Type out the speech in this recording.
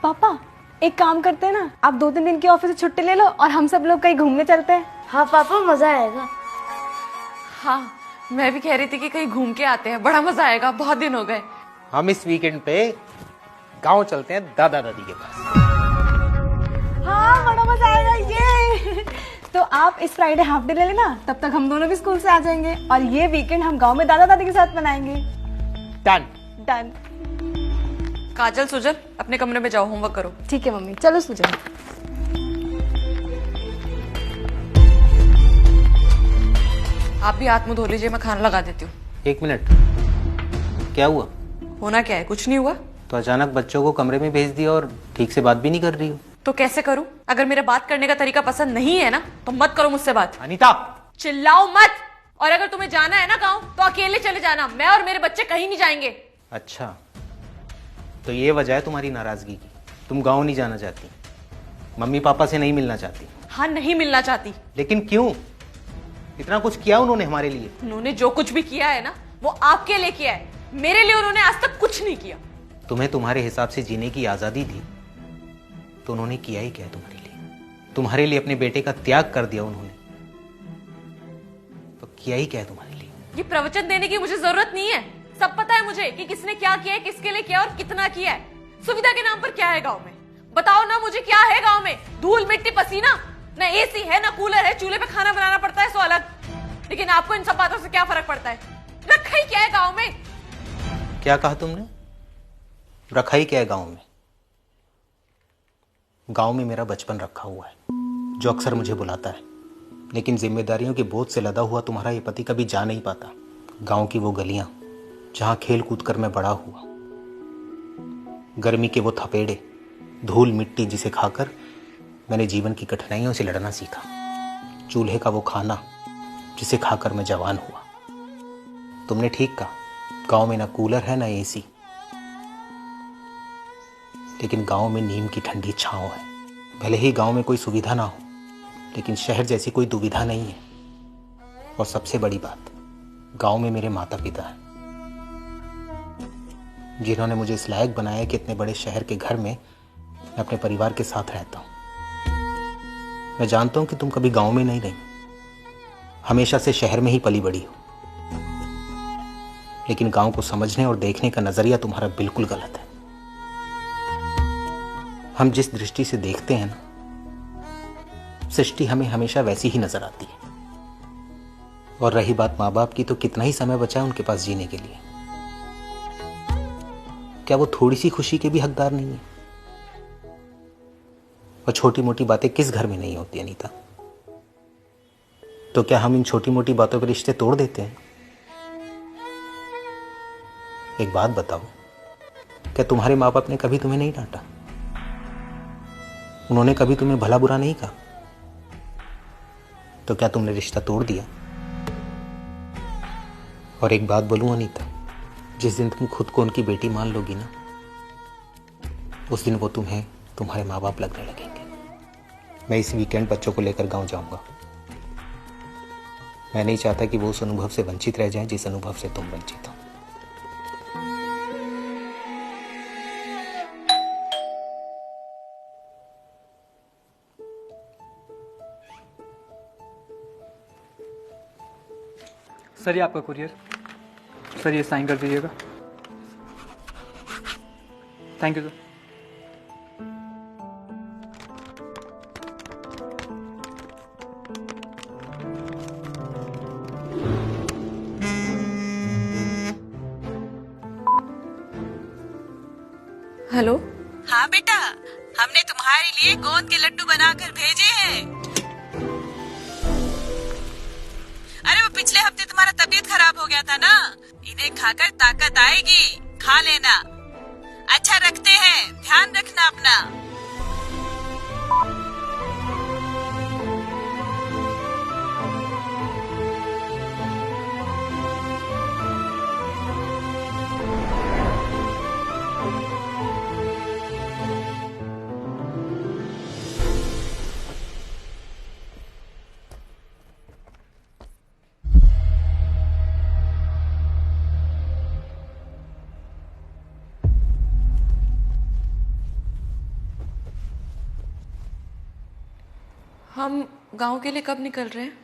पापा एक काम करते हैं ना, आप 2-3 दिन की ऑफिस से छुट्टी ले लो और हम सब लोग कहीं घूमने चलते हैं। हाँ पापा मजा आएगा। हाँ मैं भी कह रही थी कि कहीं घूम के आते हैं, बड़ा मजा आएगा, बहुत दिन हो गए। हम इस वीकेंड पे गांव चलते हैं दादा दादी के पास। हाँ बड़ा मजा आएगा ये। तो आप इस फ्राइडे हाफ डे ले लेना, तब तक हम दोनों भी स्कूल से आ जाएंगे और ये वीकेंड हम गांव में दादा दादी के साथ मनाएंगे। डन। डन। काजल सुजल अपने कमरे में जाओ, होमवर्क करो। ठीक है मम्मी, चलो सुजल। आप भी हाथ मुंह धो लीजिए, मैं खाना लगा देती हूँ। 1 मिनट, क्या हुआ? होना क्या है, कुछ नहीं हुआ। तो अचानक बच्चों को कमरे में भेज दिया और ठीक से बात भी नहीं कर रही हो। तो कैसे करूँ? अगर मेरा बात करने का तरीका पसंद नहीं है ना तो मत करो मुझसे बात। अनीता चिल्लाओ मत। और अगर तुम्हें जाना है ना गाँव तो अकेले चले जाना, मैं और मेरे बच्चे कहीं नहीं जाएंगे। अच्छा, तो ये वजह है तुम्हारी नाराजगी की, तुम गांव नहीं जाना चाहती, मम्मी पापा से नहीं मिलना चाहती। हाँ नहीं मिलना चाहती। लेकिन क्यों? इतना कुछ किया उन्होंने हमारे लिए। उन्होंने जो कुछ भी किया है ना वो आपके लिए किया है, मेरे लिए उन्होंने आज तक कुछ नहीं किया। तुम्हें तुम्हारे हिसाब से जीने की आजादी थी तो उन्होंने किया ही क्या तुम्हारे लिए? तुम्हारे लिए अपने बेटे का त्याग कर दिया उन्होंने, तो किया ही क्या है तुम्हारे लिए? ये प्रवचन देने की मुझे जरूरत नहीं है, सब पता है मुझे कि किसने क्या किया है, किसके लिए किया और कितना किया है। सुविधा के नाम पर क्या है गांव में? बताओ ना मुझे, क्या है गांव में? धूल मिट्टी पसीना, ना एसी है ना कूलर है, चूल्हे पे खाना बनाना पड़ता है सो अलग। लेकिन आपको इन सब बातों से क्या फर्क पड़ता है? रखा ही क्या है गांव में? क्या कहा तुमने? रखा ही क्या है गांव में? गांव में मेरा बचपन रखा हुआ है जो अक्सर मुझे बुलाता है, लेकिन जिम्मेदारियों के बोझ से लदा हुआ तुम्हारा ये पति कभी जा नहीं पाता। गांव की वो गलियां जहां खेल कूद कर मैं बड़ा हुआ, गर्मी के वो थपेड़े, धूल मिट्टी जिसे खाकर मैंने जीवन की कठिनाइयों से लड़ना सीखा, चूल्हे का वो खाना जिसे खाकर मैं जवान हुआ। तुमने ठीक कहा, गांव में ना कूलर है ना एसी, लेकिन गांव में नीम की ठंडी छांव है। भले ही गांव में कोई सुविधा ना हो, लेकिन शहर जैसी कोई दुविधा नहीं है। और सबसे बड़ी बात, गांव में मेरे माता पिता हैं जिन्होंने मुझे इस लायक बनाया कि इतने बड़े शहर के घर में मैं अपने परिवार के साथ रहता हूं। मैं जानता हूं कि तुम कभी गांव में नहीं रही, हमेशा से शहर में ही पली बड़ी हो, लेकिन गांव को समझने और देखने का नजरिया तुम्हारा बिल्कुल गलत है। हम जिस दृष्टि से देखते हैं ना, सृष्टि हमें हमेशा वैसी ही नजर आती है। और रही बात माँ बाप की, तो कितना ही समय बचा है उनके पास जीने के लिए? क्या वो थोड़ी सी खुशी के भी हकदार नहीं है? और छोटी मोटी बातें किस घर में नहीं होती अनीता? तो क्या हम इन छोटी मोटी बातों पर रिश्ते तोड़ देते हैं? एक बात बताओ, क्या तुम्हारे माँ बाप ने कभी तुम्हें नहीं डांटा? उन्होंने कभी तुम्हें भला बुरा नहीं कहा? तो क्या तुमने रिश्ता तोड़ दिया? और एक बात बोलूं अनीता, जिस दिन तुम खुद को उनकी बेटी मान लोगी ना, उस दिन वो तुम्हें तुम्हारे माँ बाप लगने लगेंगे। मैं इस वीकेंड बच्चों को लेकर गांव जाऊंगा। मैं नहीं चाहता कि वो उस अनुभव से वंचित रह जाएं जिस अनुभव से तुम वंचित हो। सर ये आपका कुरियर। सर ये साइन कर दीजिएगा। Thank you sir. हेलो। हाँ बेटा, हमने तुम्हारे लिए गोंद के लड्डू बनाकर भेजे हैं। अरे वो पिछले हफ्ते तुम्हारा तबीयत खराब हो गया था ना, इन्हें खाकर ताकत आएगी, खा लेना। अच्छा रखते हैं, ध्यान रखना अपना। हम गांव के लिए कब निकल रहे हैं?